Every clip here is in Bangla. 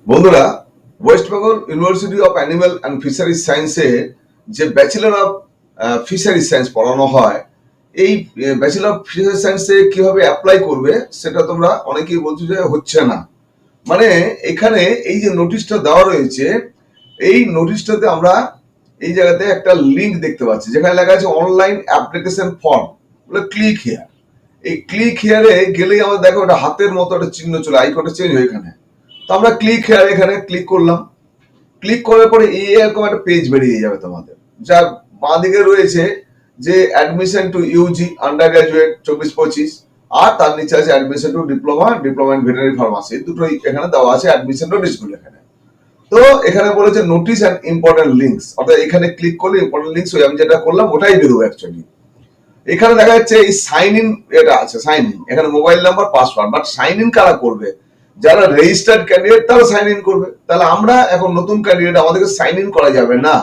বন্ধুরা, West Bengal university of animal and fisheries সায়েন্সে যে ব্যাচেলর অফ ফিশারিজ সায়েন্স পড়ানো হয়, এই ব্যাচেলর অফ ফিশারিজ সায়েন্সে কিভাবে অ্যাপ্লাই করবে সেটা তোমরা অনেকেই বলছো যে হচ্ছে না। মানে এখানে এই যে নোটিশটা দেওয়া রয়েছে, এই নোটিশটাতে আমরা এই জায়গাতে একটা লিঙ্ক দেখতে পাচ্ছি যেখানে লেখা আছে অনলাইন অ্যাপ্লিকেশন ফর্ম, বলে ক্লিক হিয়ার। এই ক্লিক হিয়ারে গেলেই আমরা দেখো একটা হাতের মতো একটা চিহ্ন চলে, আইকনটা চেঞ্জ হয়ে এখানে। তো আমরা ক্লিক হিয়ার এখানে ক্লিক করলাম। ক্লিক করার পরে এরকম একটা পেজ বেরিয়ে যাবে তোমাদের, যার বাঁ দিকে রয়েছে যে admission to UG undergraduate 24-25, আর তার নিচে আছে admission to diploma in veterinary pharmacy. দুটোই এখানে দেওয়া আছে অ্যাডমিশন নোটিশগুলো এখানে। তো এখানে বলেছে নোটিশ অ্যান্ড ইম্পর্টেন্ট লিঙ্কস, অর্থাৎ এখানে ক্লিক করলে ইম্পর্টেন্ট লিঙ্কস আমি যেটা করলাম ওটাই বেরোবে অ্যাকচুয়ালি। এখানে দেখা যাচ্ছে এই সাইন ইন, এটা আছে সাইন ইন, এখানে mobile number password, but sign in কারা করবে? যারা রেজিস্টার্ড ক্যান্ডিডেট তারা সাইন ইন করবে। তাহলে আমরা এখন নতুন ক্যান্ডিডেট, আমাদেরকে সাইন ইন করা যাবে না,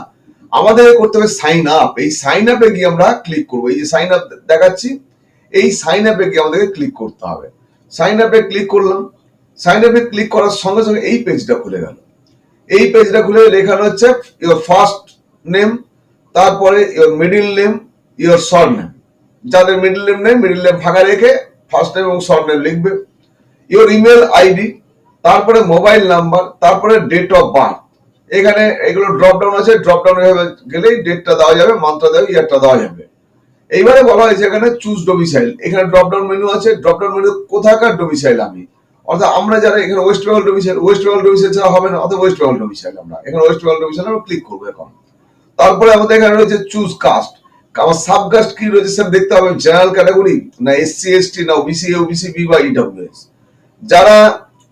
আমাদের করতে হবে সাইন আপ। এই সাইন আপে গিয়ে আমরা ক্লিক করবো। এই যে সাইন আপ দেখাচ্ছি, এই সাইন আপে গিয়ে আমাদেরকে ক্লিক করতে হবে। সাইন আপে ক্লিক করলাম। সাইন আপে ক্লিক করার সঙ্গে সঙ্গে এই পেজটা খুলে গেল। এই পেজটা খুলে লেখানো হচ্ছে ইওর ফার্স্ট নেম, তারপরে your middle name, your short name. যাদের মিডিল নেম নেই, মিডিল নেম ফাঁকা রেখে ফার্স্ট নেম এবং শর্ট নেম লিখবে। ইওর ইমেল আইডি, তারপরে মোবাইল নাম্বার, তারপরে ডেট অফ বার্থ। এখানে এগুলো ড্রপ ডাউন আছে, ড্রপ ডাউন গেলেই ডেটটা দেওয়া যাবে, মান্থটা দেওয়া, ইয়ারটা দেওয়া যাবে। এইবারে বলা হয়েছে এখানে চুজ ডোমিসাইল। এখানে ড্রপ ডাউন মেনু আছে, ড্রপ ডাউন মেনু কোথাকার ডোমিসাইল আমি, অর্থাৎ আমরা যারা এখানে West Bengal domicile, West Bengal domicile ছাড়া হবে না, অর্থাৎ ওয়েস্ট বেঙ্গল ডোমিসাইল। আমরা এখানে ওয়েস্ট বেঙ্গল ডোমিসাইল আমরা ক্লিক করবো এখন। তারপরে আমাদের এখানে রয়েছে চুজ কাস্ট। আমার সাবকাস্ট কি রয়েছে সেটা দেখতে হবে, জেনারেল ক্যাটাগরি না এসসি এসটি না ওবিসি ওবিসি বি বা ইডব্লিউএস। যারা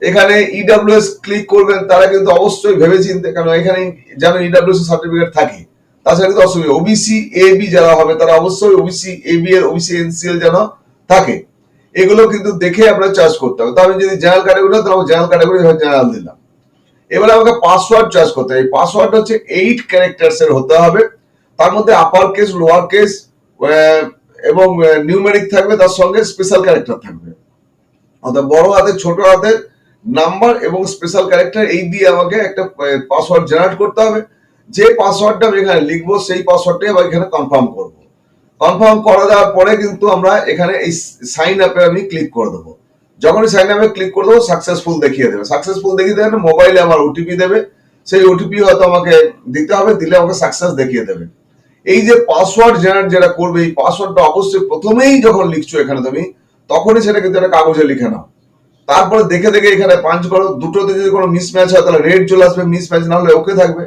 এখানে ইডব্লিউএস ক্লিক করবেন তারা কিন্তু অবশ্যই ভেবে চিনতে, কারণ এখানে যেন ইডব্লিউএস সার্টিফিকেট থাকে, তাছাড়া কিন্তু অসুবিধা। ওবিসি এ বি যারা হবে তারা অবশ্যই ওবিসি এ বি এর ওবিসি এনসিএল যেন থাকে, এগুলো কিন্তু দেখে আপনার চয়েস করতে হবে। তবে যদি জেনারেল ক্যাটাগরি হয় তাহলে জেনারেল ক্যাটাগরি জেনারেল দিলাম। এবারে আমাকে পাসওয়ার্ড চয়েস করতে হবে। পাসওয়ার্ড হচ্ছে 8 ক্যারেক্টারস এর হতে হবে, তার মধ্যে আপার কেস, লোয়ার কেস এবং নিউমেরিক থাকবে, তার সঙ্গে স্পেশাল ক্যারেক্টার থাকবে। অর্থাৎ বড় হাতের, ছোট হাতের, নাম্বার এবং স্পেশাল ক্যারেক্টার, এই দিয়ে আমাকে একটা পাসওয়ার্ড জেনারেট করতে হবে। যে পাসওয়ার্ডটা আমি এখানে লিখবো সেই পাসওয়ার্ডটাই আমি এখানে কনফার্ম করব। কনফার্ম করা দেওয়ার পরে কিন্তু আমরা এখানে এই সাইন আপে আমি ক্লিক করে দেবো। যখনই সাইন আপে ক্লিক করে দেবো সাকসেসফুল দেখিয়ে দেবে। সাকসেসফুল দেখিয়ে দেবে, মোবাইলে আমার ওটিপি দেবে, সেই ওটিপি হয়তো আমাকে দিতে হবে, দিলে আমাকে সাকসেস দেখিয়ে দেবে। এই যে পাসওয়ার্ড জেনারেট যেটা করবে, এই পাসওয়ার্ডটা অবশ্যই প্রথমেই যখন লিখছো এখানে তুমি, তখনই সেটা কিন্তু একটা কাগজে লিখে নাও। তারপরে দেখে দেখে এখানে পাঞ্চ করো। দুটোতে যদি কোনো মিসম্যাচ হয় তাহলে রেড চলে আসবে, মিসম্যাচ না হলে ওকে থাকবে।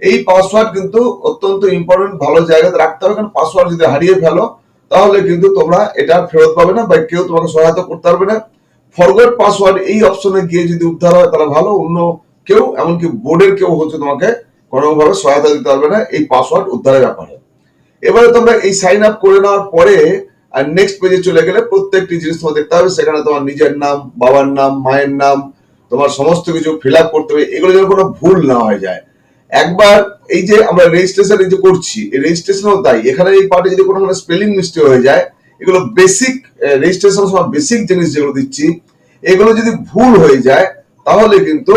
এই পাসওয়ার্ড কিন্তু অত্যন্ত ইম্পর্টেন্ট, ভালো জায়গাতে রাখতে হবে, কারণ পাসওয়ার্ড যদি হারিয়ে ফেলো তাহলে কিন্তু তোমরা এটা ফেরত পাবে না বা কেউ তোমাকে সহায়তা করতে পারবে না। ফরগট পাসওয়ার্ড এই অপশনে গিয়ে যদি উদ্ধার হয় তাহলে ভালো, অন্য কেউ এমনকি বোর্ডের কেউ হচ্ছে তোমাকে কোনোভাবে সহায়তা দিতে পারবে না এই পাসওয়ার্ড উদ্ধারের ব্যাপারে। এবারে তোমরা এই সাইন আপ করে নেওয়ার পরে আর নেক্সট পেজে চলে গেলে প্রত্যেকটি জিনিস তোমার দেখতে হবে। সেখানে তোমার নিজের নাম, বাবার নাম, মায়ের নাম, তোমার সমস্ত কিছু ফিল আপ করতে হবে, এগুলো যেন কোনো ভুল না হয়ে যায়। একবার এই যে আমরা রেজিস্ট্রেশন এই যে করছি, এই রেজিস্ট্রেশনও তাই, এখানে এই পার্টে যদি কোনো স্পেলিং মিস্টেক হয়ে যায়, এগুলো বেসিক রেজিস্ট্রেশন সময় বেসিক জিনিস যেগুলো দিচ্ছি, এগুলো যদি ভুল হয়ে যায় তাহলে কিন্তু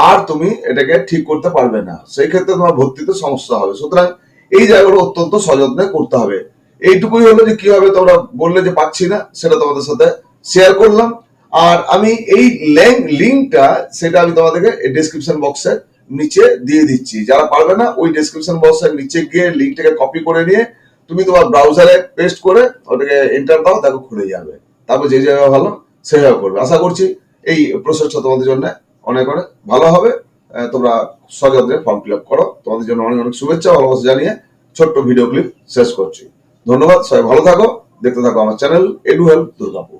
আর তুমি এটাকে ঠিক করতে পারবে না, সেই ক্ষেত্রে তোমার ভর্তিতে সমস্যা হবে। সুতরাং এই জায়গাগুলো অত্যন্ত সযত্নে করতে হবে। এইটুকুই হলো যে কিভাবে তোমরা বললে যে পাচ্ছি না, সেটা তোমাদের সাথে শেয়ার করলাম। আর আমি এই লিঙ্কটা সেটা আমি তোমাদেরকে ডেসক্রিপশন বক্সে নিচে দিয়ে দিচ্ছি। যারা পারবে না ওই ডেসক্রিপশন বক্সের নিচে গিয়ে লিঙ্কটাকে কপি করে নিয়ে তুমি তোমার ব্রাউজারে পেস্ট করে ওটাকে এন্টার দাও, দেখো খুলে যাবে। তারপর যে জায়গায় ভালো সেভাবে করবে। আশা করছি এই প্রসেসটা তোমাদের জন্য অনেক অনেক ভালো হবে। তোমরা সযত্নে ফর্ম ফিল আপ করো। তোমাদের জন্য অনেক অনেক শুভেচ্ছা, ভালোবাসা জানিয়ে ছোট্ট ভিডিও ক্লিপ শেষ করছি। ধন্যবাদ, সবাই ভালো থাকো, দেখতে থাকো আমার চ্যানেল এডু হেল্প দুর্গাপুর।